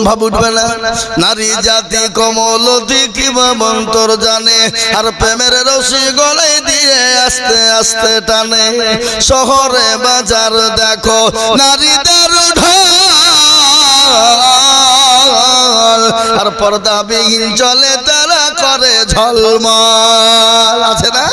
ভাব উঠবে না? নারী জাতি কমলতি কিবা মন্তর জানে, আর প্রেমের রশি গলায় দিয়ে আস্তে আস্তে টানে। শহরে বাজার দেখো নারীদের ঢল, আর পর্দাবিহীন চলে তারা করে ঝলমল। আছে না?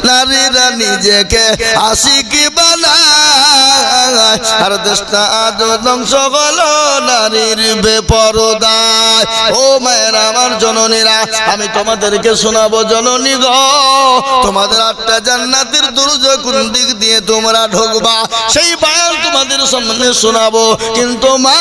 নারীরা নিজেকে আশিকি বানায়, আর দেশটা আজ ধ্বংস হলো নারীর বেপরদায়। ও মায়ের আমার জননীরা, আমি তোমাদেরকে শোনাবো জননী গো, তোমাদের 8টা জান্নাতের দরজা কোন দিক দিয়ে তোমরা ঢুকবা সেই বয়ান তোমাদের সামনে শোনাবো। কিন্তু মা,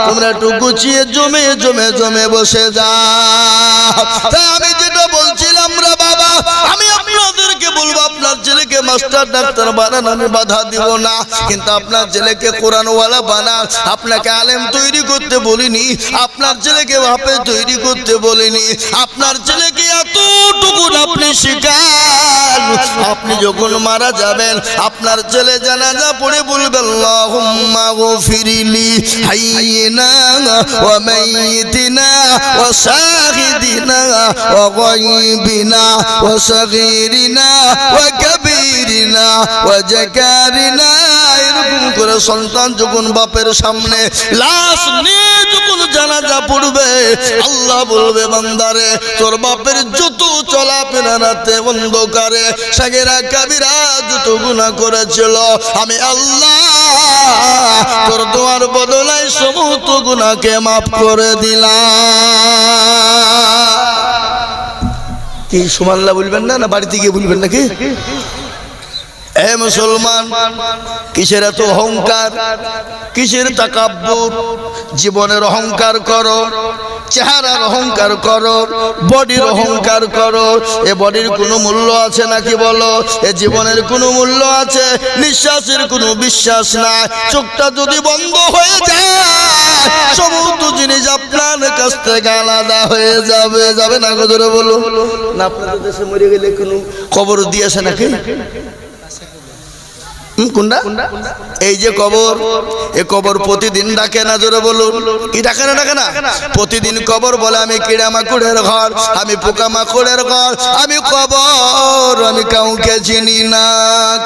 তোমরা একটু গুছিয়ে জমে জমে জমে বসে যাও। তাই আমি যেটা বলছিলাম রে বাবা, আমি আপনাদেরকে বলবো, আপনার ছেলেকে মাস্টার ডাক্তার বানান, আমি বাধা দিব না, কিন্তু আপনার ছেলেকে কোরআনওয়ালা বানান। আপনাকে আলেম তৈরি করতে বলিনি, আপনার ছেলেকে হাফেজ তৈরি করতে বলিনি, আপনার ছেলেকে এতটুকু আপনি শিখান। আপনি যখন মারা যাবেন, আপনার ছেলে জানাজা পড়ে বলবে আল্লাহুম্মা গফিরলি হাইয়িনা ওয়া মাইয়িতিনা ওয়া শাহিদিনা ওয়া গায়বিনা ওয়া সগীরিনা ওয়া কাবীরিনা ওয়া জাকারিনা। এরকম করে সন্তান যখন বাপের সামনে লাশ নিয়ে যখন জানাজা পড়বে, আল্লাহ বলবে বান্দারে, তোর বাপের যত চলাফেরা রাতে অন্ধকারে সাগেরা কাবিরা যত গুনাহ করেছিল, আমি আল্লাহ তোর দোয়ার বদলায় সমস্ত গুনাহকে মাফ করে দিলাম। কি সুবহানাল্লাহ বলবেন না? না বাড়িতে গিয়ে বলবেন নাকি? এ মুসলমান, কিসের এত অহংকার, কিসের তাকাব্বুর? জীবনের অহংকার করো, চেহারার অহংকার করো, বডির অহংকার করো। এ বডির কোনো মূল্য আছে নাকি বলো? এ জীবনের কোনো মূল্য আছে? নিঃশ্বাসের কোনো বিশ্বাস নাই। চোখটা যদি বন্ধ হয়ে যায়, সমস্ত জিনিস আপনার কাছ থেকে আলাদা হয়ে যাবে। যাবে না? জোরে বলুন না। আপনাদের দেশে মরে গেলে কোনো কবর দিয়েছে নাকি? কোনটা? এই যে কবর, এ কবর প্রতিদিন ডাকে না? জোরে বলুন। কি ডাকে না? ডাকে না? প্রতিদিন কবর বলে আমি কিড়া মাকুড়ের ঘর, আমি পোকা মাকুড়ের ঘর, আমি কবর, আমি কাউকে চিনি না।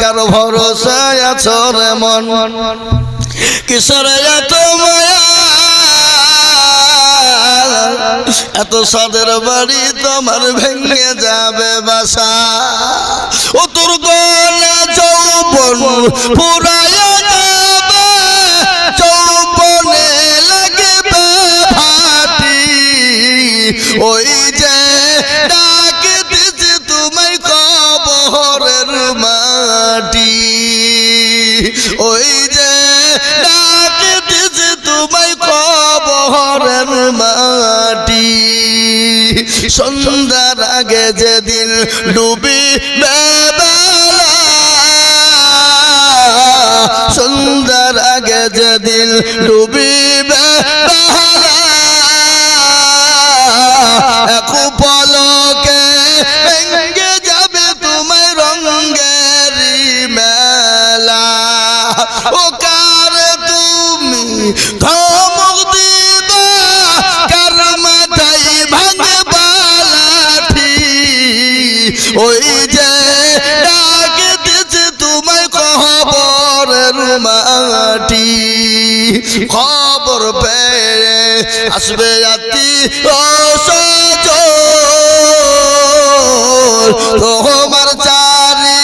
কারো ভরসায় আছো রে মন, কিসের এত মায়া, এত সাদের বাড়ি তোমার ভেঙে যাবে বাসা। ও তোর গলা যৌবন পুরায়া যাবে, যৌবনে লাগবে ভাটি, ওই যে ডাকে দিছে তোমায় কবরের মাটি, ওই যে ডাকে দিছে তোমায় কবরের মাটি। সন্ধ্যার আগে যেদিন ডুবিবে বেলা, সন্ধ্যার আগে যেদিন ডুবিবে বেলা, এক পলকে ভেঙে যাবে তোমায় রঙের মেলা। ও কারে তুমি ধমক দিবা, কার মাথায় ভাঙবা লাঠি, ওই যে ডাকে দিছে তোমায় কবরের মাটি। খবর পেয়ে আসবে আত্মীয়-স্বজন, তোমার চারি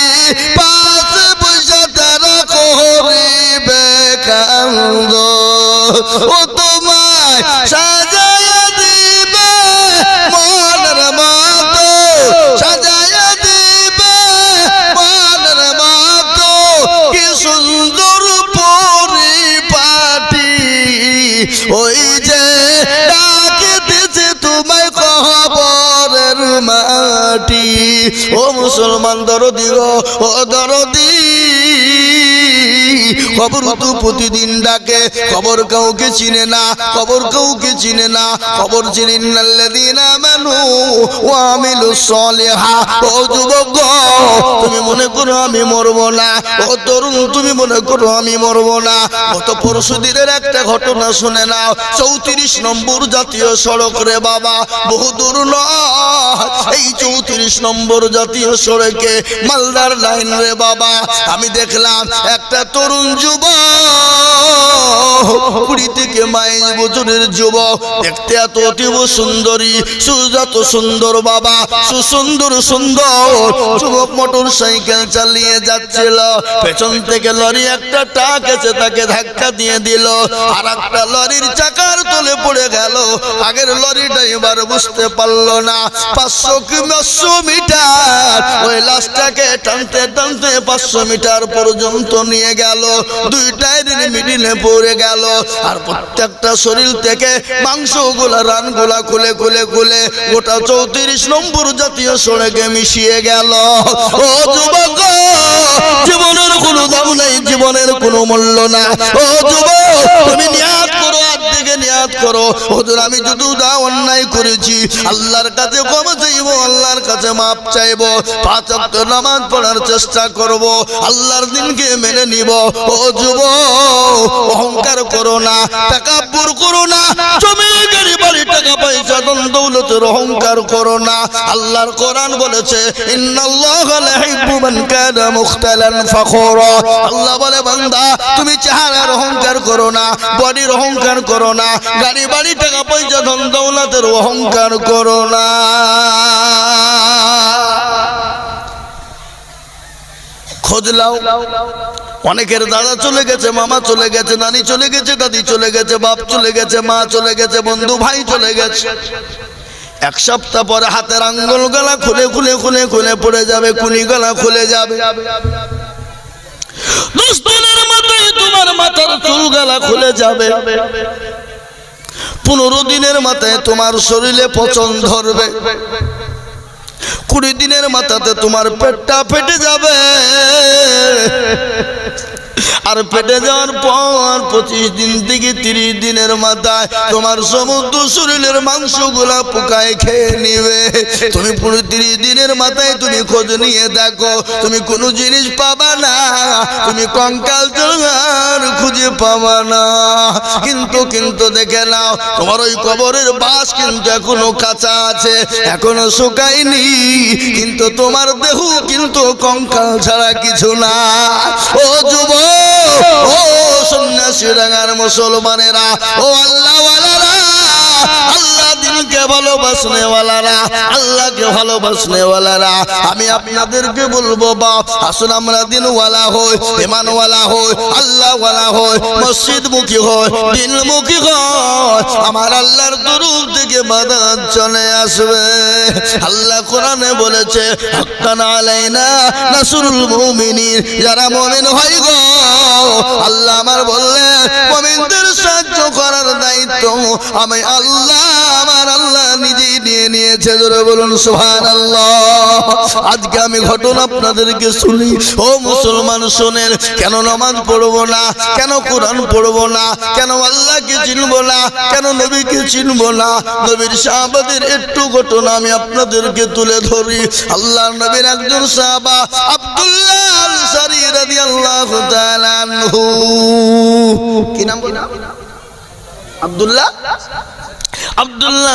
পাশে বসে তারা করিবে কান্দ। ও তোমায় সাজায়া দিবে মনের মতো, সাজায়া দিবে মনের মতো, কি সুন্দর পরিপাটি, ওই যে ডাকে দিছে তোমায় কবরের মাটি। ও মুসলমান দরদি গো, ও দরদি, কবর তো প্রতিদিন ডাকে, কবর কাউকে চিনে না, কবর কাউকে চিনে না। কবর চিনে ইন্নাল্লাযীনা আমানু ওয়া আমিলুস সলিহাত। ও যুবক তুমি মনে করো আমি মরবো না, ও তরুণ তুমি মনে করো আমি মরবো না। গত পরশুদিনের একটা ঘটনা শুনে নাও। 34 নম্বর জাতীয় সড়ক রে বাবা, বহু দূর নয়, এই 34 নম্বর জাতীয় সড়কে মালদার লাইন রে বাবা। আমি দেখলাম একটা তরুণ যুবক, 20 থেকে 22 বছরের যুবক, দেখতে এত অতীব সুন্দরী, সুজাত সুন্দর বাবা, সুন্দর যুবক মোটর সাইকেল চালিয়ে যাচ্ছিল। পেছন থেকে লরি একটা ট্রাক এসে তাকে ধাক্কা দিয়ে দিল, আর একটা লরির চাকার তলে পড়ে গেল। আগের লরি ড্রাইভার বুঝতে পারলো না। 500 মিটার ওই লাশটাকে টানতে টানতে 500 মিটার পর্যন্ত নিয়ে গেল। দুই টায়ারের মিডিলে পড়ে গেল, আর প্রত্যেকটা শরীর থেকে মাংসগুলা রানগুলা খুলে খুলে খুলে গোটা 34 নম্বর জাতীয় সড়কে মিশিয়ে গেল। ও যুবক, জীবনের কোনো দাম নাই, জীবনের কোনো মূল্য না। ও যুবক, তুমি নিয়াত করো, আর দিকে নিয়াত করো, হুজুর আমি যদি অন্যায় করেছি আল্লাহর কাছে ক্ষমা চাইবো, আল্লাহর কাছে মাপ চাইবো, 5 ওয়াক্ত নামাজ পড়ার চেষ্টা করব, আল্লাহর দিনকে মেনে নিব। ও যুবক, অহংকার করো না, তাকাব্বুর করো না, জমি গাড়ি বাড়ি টাকা পয়সা ধন দৌলতের অহংকার করো না। আল্লাহর কোরআন বলেছে ইন্নাল্লাহা লা ইউহিব্বু মান কানা মুখতালান ফখুরা। আল্লাহ বলে বান্দা তুমি চেহারার অহংকার করো না, বডির অহংকার করো না, গাড়ি বাড়ি টাকা পয়সা ধন দৌলতের অহংকার করো না। খোঁজ লাও, অনেকের দাদা চলে গেছে, মামা চলে গেছে, নানি চলে গেছে, দাদি চলে গেছে, বাপ চলে গেছে, মা চলে গেছে, বন্ধু ভাই চলে গেছে। 1 সপ্তাহ পরে হাতের আঙ্গুল গলা খুলে খুলে খুলে খুলে পড়ে যাবে, কুনি গলা খুলে যাবে। 10 দিনের মাথায় তোমার মাথার চুল গলা খুলে যাবে। 15 দিনের মাথায় তোমার শরীরে পচন ধরবে। 20 দিনের মাথাতে তোমার পেটটা ফেটে যাবে। আর পেটে যাওয়ার পর 25 দিন থেকে 30 দিনের মাথায় তোমার সমুদ্র শরীরের মাংসগুলা পোকায় খেয়ে নিবে। তুমি 30 দিনের মাথায় তুমি খোঁজ নিয়ে দেখো, তুমি কোনো জিনিস পাবা না, তুমি কঙ্কাল জোগাড় খুঁজে পাবা না। কিন্তু দেখে নাও, তোমার ওই কবরের বাস কিন্তু এখনো কাঁচা আছে, এখনো শুকায়নি, কিন্তু তোমার দেহ কিন্তু কঙ্কাল ছাড়া কিছু না। ও যুবক, ও সন্ন্যাসী রাঙার মুসলমানেরা, ও আল্লাহওয়ালারা, আল্লাহ দিনকে ভালোবাসনে ওয়ালারা, আল্লাহকে ভালোবাসনে ওয়ালারা, আমি আপনাদেরকে বলবো বাপ, আসুন আমরা দিনওয়ালা হই, ইমানওয়ালা হই, আল্লাহওয়ালা হই, মসজিদমুখী হই, দিনমুখী হই। আমার আল্লাহর তরফ থেকে মাদাদ চলে আসবে। আল্লাহ কোরআনে বলেছে হাক্কান আলাইনা নাসরুল মুমিনিন, যারা মুমিন হয় গো, আল্লাহ আমার বললেন মুমিনদের সাহায্য করার দায়িত্ব আমি আল্লাহ, আমার আল্লাহ নিজেই নিয়ে নিয়েছে। জোরে বলুন সুবহানাল্লাহ। আজকে আমি ঘটনা আপনাদেরকে শুনি। ও মুসলমান শোনেন, কেন নামাজ পড়বো না, কেন কোরআন পড়বো না, কেন আল্লাহকে চিনবো না, কেন নবীকে চিনবো না? নবীর সাহাবাদের একটু ঘটনা আমি আপনাদেরকে তুলে ধরি। আল্লাহর নবীর একজন সাহাবা আব্দুল্লাহ আনসারী রাদিয়াল্লাহু তাআলা আনহু, কি নাম? আব্দুল্লাহ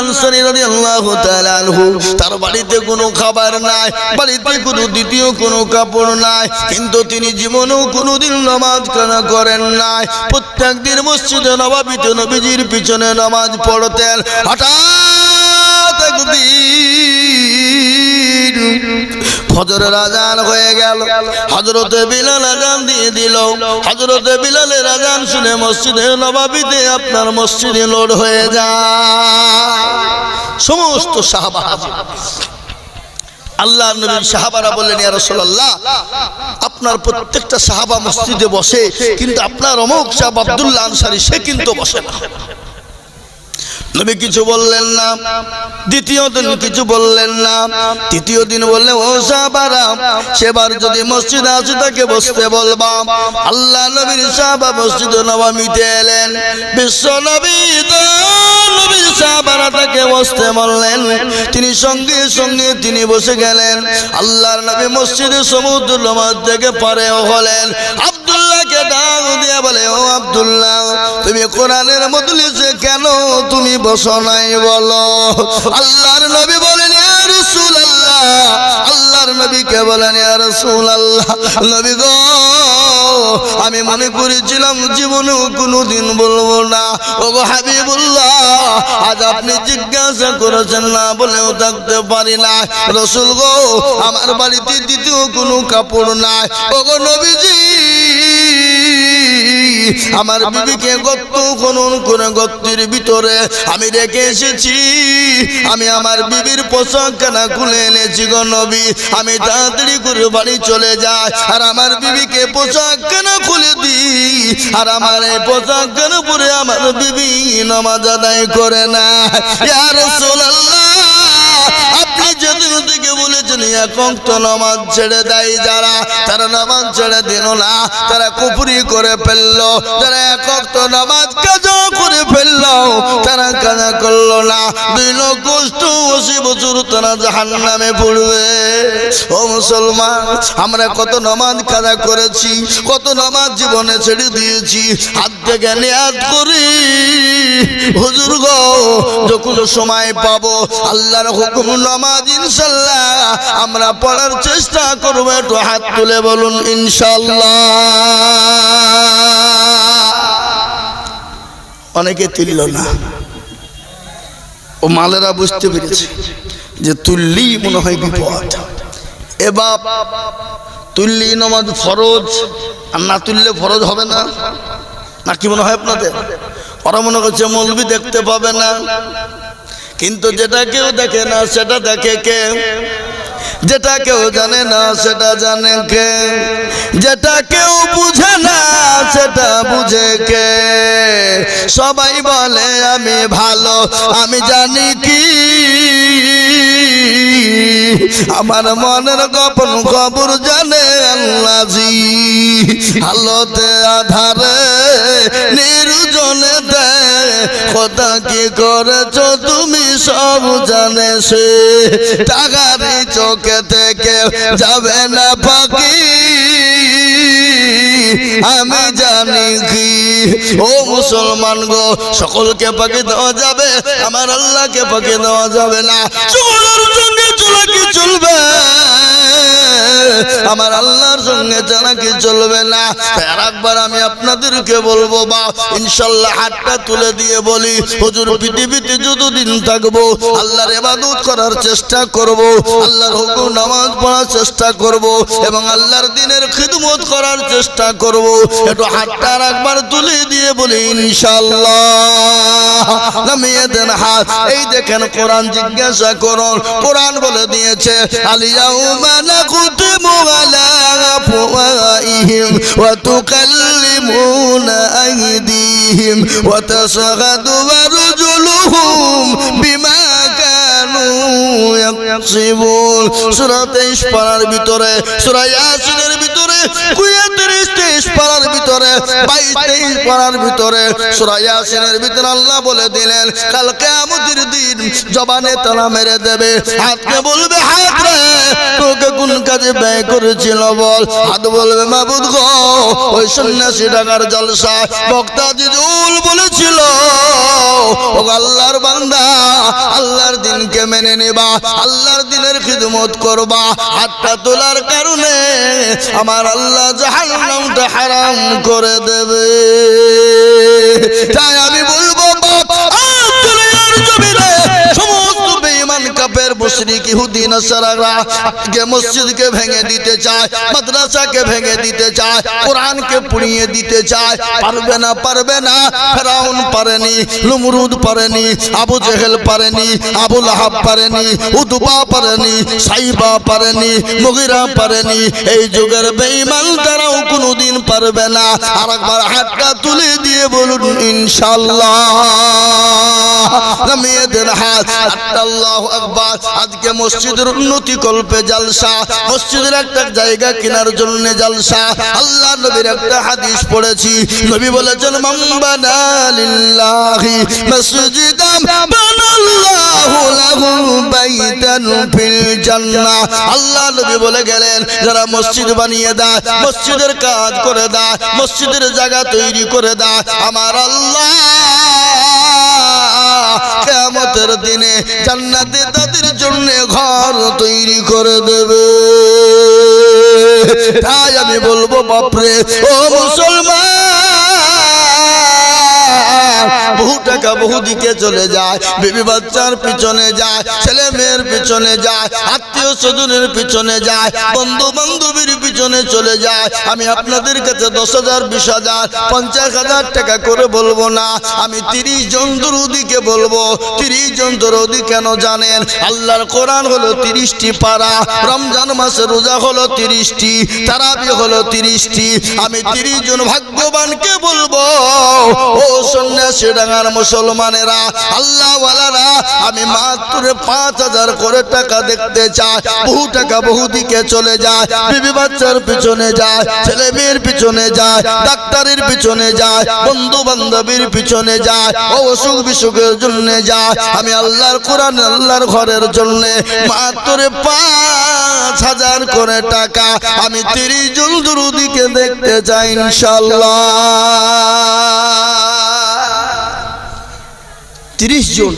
আনসারী রাদিয়াল্লাহু তাআলা আনহু। তার বাড়িতে কোনো খাবার নাই, বাড়িতে কোনো দ্বিতীয় কোনো কাপড় নাই, কিন্তু তিনি জীবনেও কোনোদিন নামাজ কানা করেন নাই। প্রত্যেক দিন মসজিদে নববীতে নবীজির পিছনে নামাজ পড়তেন। হঠাৎ একদিন ফজরের আজান হয়ে গেল, হযরতে বিলাল আজান দিয়ে দিল। হযরতে বিলালের আজান শুনে মসজিদে নববীতে আপনার মসজিদে লোড হয়ে যায়। সমস্ত সাহাবা হাজির। আল্লাহর নবীর সাহাবারা বললেন, ইয়া রাসূলুল্লাহ, আপনার প্রত্যেকটা সাহাবা মসজিদে বসে, কিন্তু আপনার অমুক সাহাবা আব্দুল্লাহ আনসারী সে কিন্তু বসে না। নবী কিছু বললেন না। দ্বিতীয় দিন কিছু বললেন না। তৃতীয় দিন বললেন, ও সাহাবারা, সেবার যদি মসজিদে আসে তাকে বসতে বলবা। আল্লাহ নবীর সাহাবা মসজিদে নববীতে এলেন। বিশ্ব নবী নবীর সাহাবারা তাকে বসতে বললেন। তিনি সঙ্গে সঙ্গে তিনি বসে গেলেন। আল্লাহর নবী মসজিদে সমুদ্র নামাজ থেকে পরে হলেন। আব্দুল্লাহকে ডাক দিয়ে বলে, ও আব্দুল্লাহ, তুমি কোরআনের মজলিসে কেন তুমি বসো নাই বলো? আল্লাহর নবী বলেন, ইয়া রাসূলুল্লাহ। আল্লাহর নবীকে বলেন, ইয়া রাসূলুল্লাহ, নবী গো, আমি মনে করেছিলাম জীবনেও কোনোদিন বলবো না। ও গো হাবিবুল্লাহ, আজ আপনি জিজ্ঞাসা করেছেন না বলেও থাকতে পারি না। রাসূল গো, আমার বাড়িতে দ্বিতীয় কোনো কাপড় নাই। ও গো নবীজি, আমার বিবিকে গর্ত খনন করে গর্তের ভিতরে আমি রেখে এসেছি। আমি আমার বিবির পোশাক কেনা খুলে এনেছি গো নবী। আমি তাড়াতাড়ি করে বাড়ি চলে যাই আর আমার বিবিকে পোশাক কেনা খুলে দিই। আর আমার এই পোশাক কেন পরে আমার বিবি নামাজ আদায় করে না। ইয়া রাসূলুল্লাহ, আপনি যেদিন থেকে বলেছেন এক ওয়াক্ত নামাজ ছেড়ে দেয় যারা, তারা নামাজ ছেড়ে দিল না, তারা কুফরি করে ফেললো। যারা এক ওয়াক্ত নামাজ কাজা করে ফেললো, তারা কাজা করলো না, 2,80 বছর তারা জাহান্নামে পড়বে। ও মুসলমান, আমরা কত নামাজ কাজা করেছি, কত নামাজ জীবনে ছেড়ে দিয়েছি। হাত থেকে নিয়াত করি, হুজুর গো, যখন সময় পাবো আল্লাহর হুকুম নামাজ ইনশাআল্লাহ আমরা পড়ার চেষ্টা করব। একটু হাত তুলে বলুন ইনশাআল্লাহ। অনেকে তুলল না। ও মালেরা বুঝতে পেরেছে যে তুললি মনে হয় বিপদ। এ বাপ, তুললি নামাজ ফরজ, আর না তুললে ফরজ হবে না, না কি মনে হয় আপনাদের? ওরা মনে করছে মৌলবি দেখতে পাবে না, কিন্তু যেটা কেউ দেখে না সেটা দেখে কে? যেটা কেউ জানে না সেটা জানে কে? যেটা কেউ বুঝে না সেটা বুঝে কে? সবাই বলে আমি ভালো, আমি জানি কি আমার মনের গোপন খবর জানে আল্লাহজি। আলোতে আধারে নির্জনে দে কথা কি করেছো তুমি সব জানে সে। টাকারি চোখে থেকে যাবে না ফাঁকি, আমি জানি কি। ও মুসলমান গো, সকলকে ফাঁকি দেওয়া যাবে, আমার আল্লাহকে ফাঁকি দেওয়া যাবে না। সকলের সঙ্গে চলা কি চলবে, আমার আল্লাহর সঙ্গে জানা কি চলবে না। আর একবার আমি আপনাদেরকে বলবো বা ইনশাআল্লাহ হাতটা তুলে দিয়ে বলি, হুজুর পৃথিবীতে যতদিন থাকবো আল্লাহর ইবাদত করার চেষ্টা করব, আল্লাহর হুকুম নামাজ পড়ার চেষ্টা করব এবং আল্লাহর দ্বীনের খিদমত করার চেষ্টা করব। একটু হাতটা একবার তুলে দিয়ে বলি ইনশাআল্লাহ। নামিয়ে দেন হাত। এই দেখেন কোরআন জিজ্ঞাসা করুন, কোরআন বলে দিয়েছে আলিয়াউমা নাকুতিমু আলা আফওয়াহিহিম ওয়া তুকাল্লিমুনা আইদিহিম ওয়া তাশহাদু আরজুলুহুম বিমা কানু ইয়াকসিবুন। সূরা 23 পারার ভিতরে, সূরা ইয়াসিনের ভিতরে, 33 পারার ভিতরে, 22-23 পারার ভিতরে, সূরা ইয়াসিনের ভিতরে আল্লাহ বলে দিলেন কাল কিয়ামতের দিন জবানে তালা মেরে দেবে। হাতকে বলবে, হাত রে তোকে কোন কাজে ব্যয় করেছিল বল। হাত বলবে, মাবুদ গো, ওই সন্ন্যাসী টাকার জলসা বক্তা জিজুল বলেছিল ও আল্লাহর বান্দা আল্লাহর দ্বীনকে মেনে নেবা, আল্লাহর দ্বীনের খিদমত করবা। হাতটা তোলার কারণে আমার আল্লাহ জাহান্নামটা হারাম করে দেবে। তাই আমি বলবো সমস্ত বেঈমান কাফের মুশরিক ইহুদি নাসারারা আজকে মসজিদকে ভেঙে দিতে চায়, মাদ্রাসাকে ভেঙে দিতে চায়, কোরআনকে পুড়িয়ে দিতে চায়। পারবে না, পারবে না। ফেরাউন পারেনি, নমরুদ পারেনি, আবু জেহেল পারেনি, আবু লাহাব পারেনি, উতবা পারেনি, সাইবা পারেনি, মুগিরা পারেনি। এই যুগের বেঈমান তারাও কোনোদিন পারবে না। আরেকবার হাতটা তুলে দিয়ে বলুন ইনশাআল্লাহ। মেয়েদের হাত, আল্লাহু আকবার। আজকে মসজিদের উন্নতি কল্পে জালসা, মসজিদের একটা জায়গা কেনার জন্য জালসা। আল্লাহ নবীর একটা হাদিস পড়েছি, নবী বলেছেন মান বানা লিল্লাহি মাসজিদান বানাল্লাহু লাহু বাইতান ফিল জান্নাহ। আল্লাহ নবী বলে গেলেন, যারা মসজিদ বানিয়ে দেয়, মসজিদের কাজ করে দেয়, মসজিদের জায়গা তৈরি করে দেয়, আমার আল্লাহ কিয়ামতের দিনে জান্নাতে তাদের জন্য ঘর তৈরি করে দেবে। তাই আমি বলবো বাপরে ও মুসলমান, বহু টাকা বহু দিকে চলে যায়, বিবি বাচ্চার পিছনে যায়, ছেলে মেয়ের পিছনে যায়, আত্মীয় স্বজনের পিছনে যায়, বন্ধু বান্ধবীর পিছনে চলে যায়। আমি আপনাদের কাছে 10,000, 20,000, 50,000 টাকা করে বলবো না, আমি 30 জন দরুদিকে বলবো। 30 জন দরুদি কেন জানেন? আল্লাহর কোরআন হলো 30টি পারা, রমজান মাসে রোজা হলো 30টি, তারাবি হলো 30টি। আমি 30 জন ভাগ্যবানকে বলবো, ও সন্ন্যাসী ডাঙ্গার মুসলমানেরা, আল্লাহ ওয়ালারা, আমি মাত্র 5,000 করে টাকা দেখতে চাই। বহু টাকা বহু দিকে চলে যায়, বিবি বাচ্চার পিছনে যায়, ছেলে মেয়ের পিছনে যায়, ডাক্তারের পিছনে যায়, বন্ধু বান্ধবীর পিছনে যায়, ও অসুখ বিসুখের জন্য যায়। আমি আল্লাহর কোরআন, আল্লাহর ঘরের জন্য মাত্র 5,000 করে টাকা আমি 30 জন দরুদিকে দেখতে চাই ইনশাআল্লাহ। 30 জন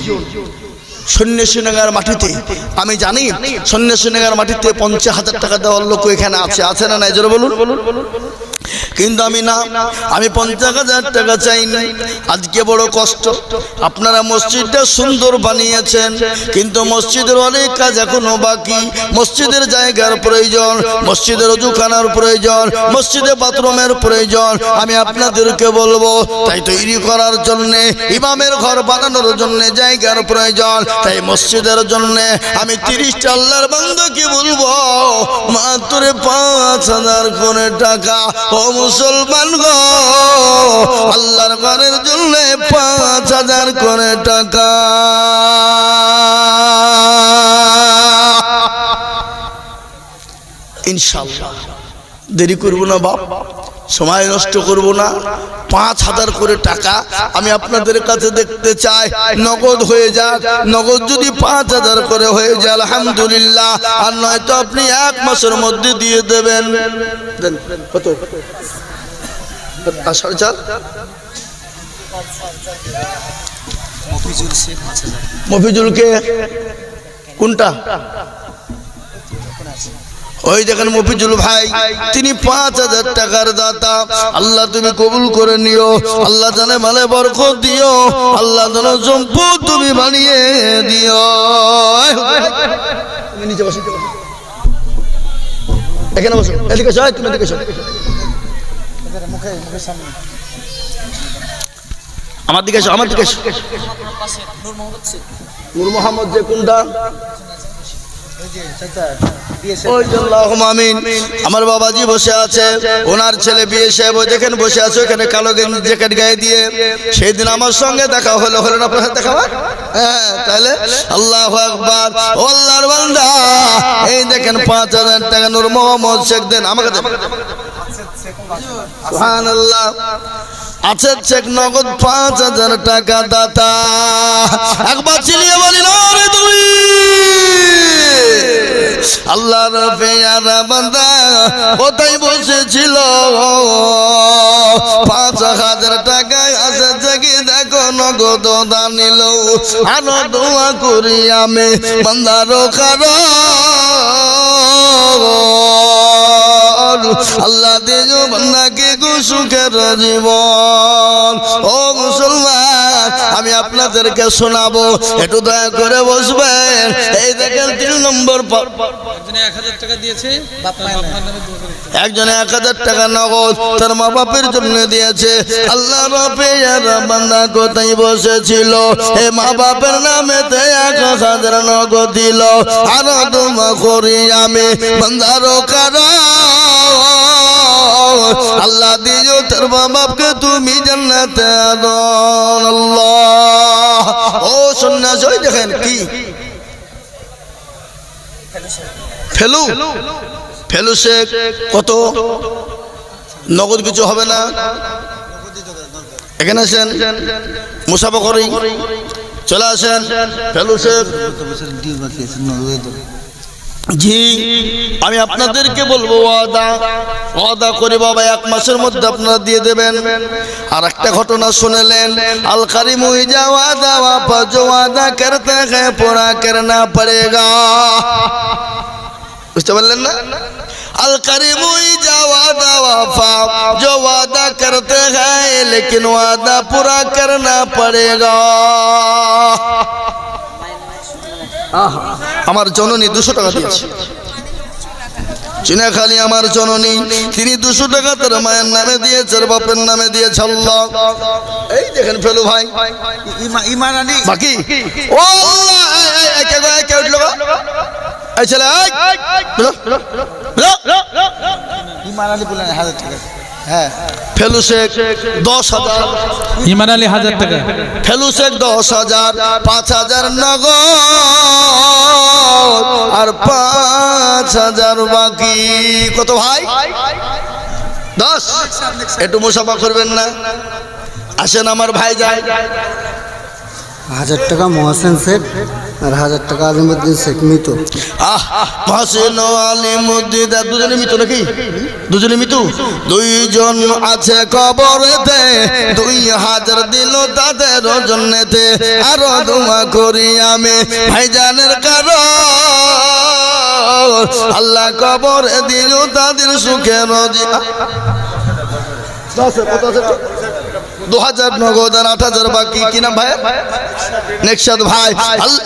সন্ন্যাসীনগর মাটিতে, আমি জানি সন্ন্যাসীনগর মাটিতে 50,000 টাকা দেওয়ার লোক এখানে আছে না নাই? জোরে বলুন। কিন্তু আমি না, আমি 50,000 টাকা চাইনি। আজকে বড় কষ্ট, আপনারা মসজিদটা সুন্দর বানিয়েছেন, কিন্তু মসজিদের অনেক কাজ এখনো বাকি। মসজিদের জায়গার প্রয়োজন, মসজিদের ওযুখানার প্রয়োজন, মসজিদে বাথরুমের প্রয়োজন। আমি আপনাদেরকে বলবো, তাই তৈরি করার জন্য, ইমামের ঘর বানানোর জন্য জায়গার প্রয়োজন। তাই মসজিদের জন্য আমি 30টা আল্লাহর বান্দাকে বলবো, মাত্র 5,000 করে টাকা। ও মুসলমান গো, আল্লাহর ঘরের জন্য 5,000 করে টাকা। ইনশাআল্লাহ দেরি করব না বাপ, সময় নষ্ট করব না। 5,000 করে টাকা আমি আপনাদের কাছে দেখতে চাই, নগদ হয়ে যাক। নগদ যদি 5,000 করে হয়ে যায় আলহামদুলিল্লাহ, আর নয়তো আপনি 1 মাসের মধ্যে দিয়ে দেবেন। দেন কত? 4.5। মফিজুলকে কোনটা? ওই দেখেন মফিজুল ভাই, তিনি 5,000 টাকার দাতা। আল্লাহ তুমি কবুল করে নিও, আল্লাহ জানে মালে বরকত দিও, আল্লাহ যেন সম্পদ তুমি বানিয়ে দিও। তুমি নিচে বসো, এখানে বসো, এদিকে এসো, তুমি এদিকে এসো, আমার দিকে এসো, আমার দিকে এসো। নূর মোহাম্মদ যে কোনটা? আমার বাবাজি বসে আছে, ওনার ছেলে বিয়ে সাহেব ওই দেখেন বসে আছে ওখানে, কালো জ্যাকেট গায়ে দিয়ে। সেই দিন আমার সঙ্গে দেখা হলো না? আপনার দেখা? হ্যাঁ, তাহলে আল্লাহু আকবার। ও আল্লাহর বান্দা, এই দেখেন 5,000 টাকা নূর মোহাম্মদ শেখ দেন আমাকে, দেন। সুবহানাল্লাহ। আছে চেক নগদ 5,000 টাকা দাতা। একবার চিলিয়ে বলি রে তুই, আল্লাহর পেয়ারা বান্দা কোথায় বসেছিল? 5,000 টাকায় আছে জেগে দেখো নগদ দান নিল। আরো দোয়া করি আমি বান্দারও কারণ, আল্লাহ দিও বান্দাকে সুখের জীবন। ও মুসলমান, আমি আপনাদেরকে শোনাবো, একটু দয়া করে বসবেন। এই দেখেন 3 নম্বর, একজনে 1,000 টাকা দিয়েছে, একজনে 1,000 টাকা নগদ তার মা বাপের জন্য দিয়েছে। আল্লাহ রাব্বের বান্দা কোথায় বসেছিল? এই মা বাপের নামেতে 1,000 নগদ দিল। আর দোয়া করি আমি বান্দারও কারণ, আল্লাহ দিও তার বাপকে তুমি জান্নাতে আনো। আল্লাহ। ও আছে ওই দেখেন কি ফেলু ফেলু শেখ কত নগদ কিছু হবে না এখানে আসেন মুসাফা করি চলে আসেন ফেলু শেখ জি আমি আপনাদেরকে বলবো ওয়াদা করে বাবা 1 মাসের মধ্যে আপনারা দিয়ে দেবেন আর একটা ঘটনা শুনলেন আল কারিম হুই যা ওয়াদা ওয়াফা जो वादा करते हैं पूरा करना पड़ेगा বুঝতে পারলেন না अल करीम हुई जा वादा वफा जो वादा करते हैं लेकिन वादा पूरा करना पड़ेगा আমার জননী 200 টাকা দিয়েছে চিনাখালী আমার জননী তিনি 200 টাকা তার মায়ের নামে দিয়েছে আর বাপের নামে দিয়েছে আল্লাহ এই দেখেন ফেলু ভাই ঈমান আলী বাকি ও আল্লাহ কে উঠলো এই ছেলে ঈমান আলী বলেন 1000 টাকা হ্যাঁ ফেলু শেখ 10,000 ঈমান আলী 1000 টাকা ফেলু শেখ 10,000 5,000 নগদ আর 5,000 বাকি কত ভাই 10 একটু মুসাফা করবেন না আসেন আমার ভাই যায় 1000 টাকা মহসেন শেখ আর 1000 টাকা আলিমউদ্দিন শেখ মিতু মহসেন ও আলিমউদ্দিন দুজনে মিতু নাকি দুজনে মিতু দুইজন আছে কবরেতে 2000 দিল তাদের জন্নতে আর দোয়া করি আমি ভাইজানের কারণ আল্লাহ কবরে দিল তাদের সুখে রোজি 2000 নগদ আর 8000 বাকি কি নাম ভাই নেকশাদ ভাই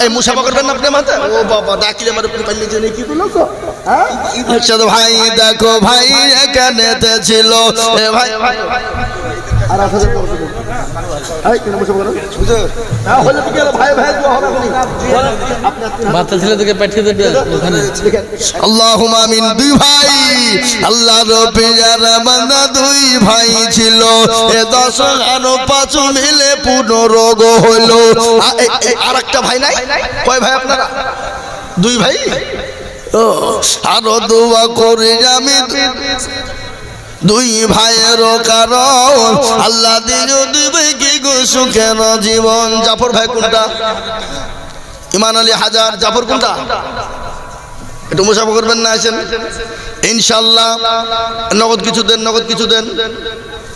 এই মুসাফা করবেন না আপনি মাথা ও বাবা ডাকিলে আমার আপনি পাইলে জেনে কি বলো তো নেকশাদ ভাই দেখো ভাই এখানেতে ছিল এ ভাই আর 8000 করে দেব এই কেন মুসাফা করেন বুঝো না হলে কি গেল ভাই ভাই দোয়া হবে আপনি বাচ্চা ছেলেদেরকে পাঠিয়ে দেবে ওখানে আল্লাহুম্মা আমিন দুই ভাই আল্লাহ রব্বির বান্দা দুই ভাই ছিল এ 10 আর 5 মিলে 15 গো হলো আরেকটা ভাই নাই কয় ভাই আপনারা দুই ভাই ও আর দোয়া করি আমি দুই ভাইয়ের কারণ আল্লাহ দিল দুই ভাইকে গো সুখের জীবন জাফর ভাই কোনটা ঈমান আলী 1000 জাফর কোনটা একটু মুসাফা করবেন না আসেন ইনশাআল্লাহ নগদ কিছু দেন নগদ কিছু দেন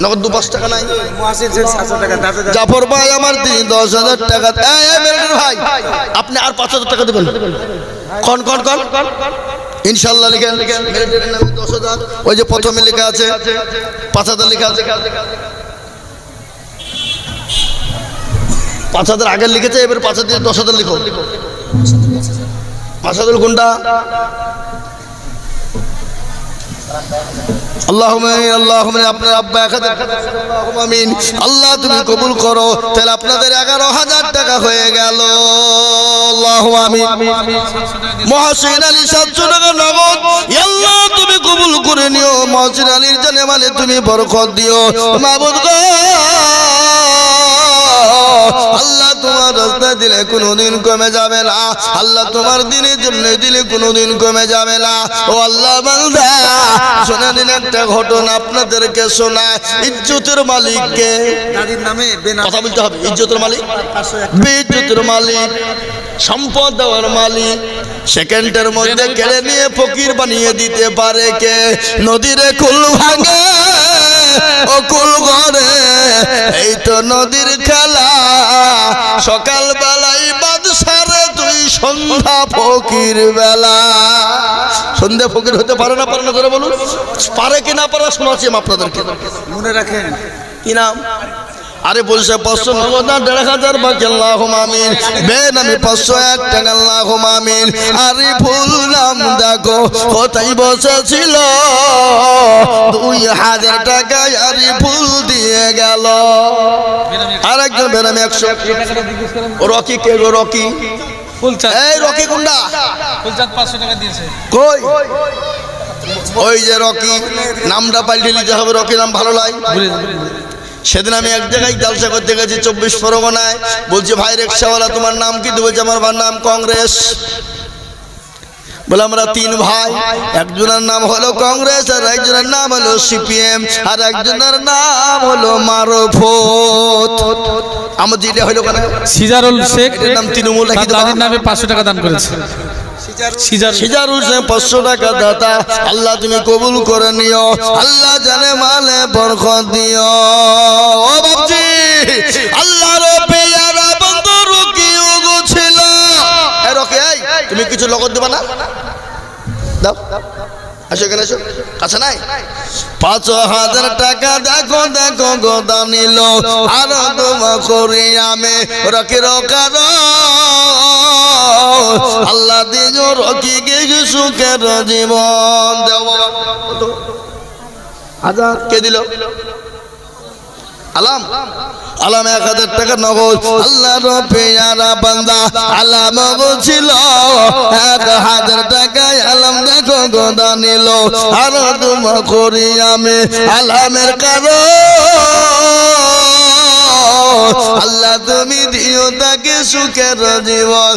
নগদ 2-5 টাকা নাই মহসেন শেখ 700 টাকা জাফর ভাই আমার 10,000 টাকা এই মেরের ভাই আপনি আর 5,000 টাকা দেবেন কোন কোন কোন ইনশাআল্লাহ লিখেন মেরের নামে 10,000 ওই যে প্রথমে লেখা আছে 5,000 লেখা আছে 5,000 আগে লিখেছে এবার 5,000 10,000 লিখো 5,000 কোনটা আল্লাহুম্মা আপনার আব্বা আল্লাহুম্মা আমিন আল্লাহ তুমি কবুল করো তাহলে আপনাদের 11,000 টাকা হয়ে গেল আল্লাহুম্মা আমিন মহসিন আলী 700 টাকা নগদ আল্লাহ তুমি কবুল করে নিও মহসিন আলীর জানে মালে তুমি বরকত দিও মাবুদ গো আল্লাহ তোমার রাস্তা দিলে কোনোদিন কমে যাবে না আল্লাহ তোমার দিনের জন্য দিলে কোনোদিন কমে যাবে না ও আল্লাহ বান্দা শুনে দিন একটা ঘটনা আপনাদেরকে শোনায় ইজ্জতের মালিককে দাদির নামে কথা বলতে হবে ইজ্জতের মালিক ইজ্জতের মালিক সম্পদ দেওয়ার মালিক সেকেন্ডের মধ্যে কেড়ে নিয়ে ফকির বানিয়ে দিতে পারে কে নদীরে কুল ভাঙে ও কুল ঘরে এই তো নদীর খেলা সকাল বেলায় বাদশারে তুই সন্ধ্যা ফকির বেলা সন্ধ্যা ফকির হতে পারে না ধরে বলুন পারে কি না পারে শোনাচ্ছি আপনাদেরকে মনে রাখেন কি নাম আরে বলছে 500 নগদ 1,500 বাকি আল্লাহুম্মা আমিন বেনামি 501 টাকা আল্লাহুম্মা আমিন আরে ফুল নাম দেখো কোথায় বসেছিল 2,000 টাকা আরে ফুল দিয়ে গেল আরেকজন বেনামি 100 রকি কে গো রকি ফুলচাঁদ এই রকি কোনটা ফুলচাঁদ 500 টাকা দিয়েছে কই ওই যে রকি নামটা পাল্টে নিতে হবে রকি নাম ভালো লাগে সেদিন আমি এক জায়গায় জালসা করতে গেছি 24 পরগনায়। বলছি ভাই রিক্সাওয়ালা তোমার নাম কি? বলছে আমার নাম কংগ্রেস। বলে আমরা 3 ভাই, একজনের নাম হলো কংগ্রেস, আর একজনের নাম হলো সিপিএম, আর একজনের নাম হলো মারফত। আমার যেটা হলো কেন সিজারুল শেখ এটার নাম তৃণমূল রাখি তার দাদির নামে 500 টাকা দান করেছে। সিজারুল শেখ 500 টাকা দাতা। আল্লাহ তুমি কবুল করে নিও, আল্লাহ জানে মালে বরকত দিও। ও বাবজি, আল্লাহর পেয়ারা বন্ধু রুকিও গো ছিল। এ রকি, এই তুমি কিছু লগত দেবা না? দাও, আসো এখানে আসো, কাছে নাই? 5000 টাকা দেখো দেখো গোদা নিল, আর তোমা করি আমি রকি রকার। আল্লাহ দিও রকি গে সুখের জীবন। দেও বাবা, হাজার কে দিল? আলাম আলাম 1000 টাকা নগদ। আল্লাহর পেয়ারা বান্দা আলাম ছিল 1000 টাকায়। আলাম দেখো গোদা নিল, আর তোমা করি আমি আলামের কারণ। আল্লাহ তুমি দিও তাকে সুখের জীবন।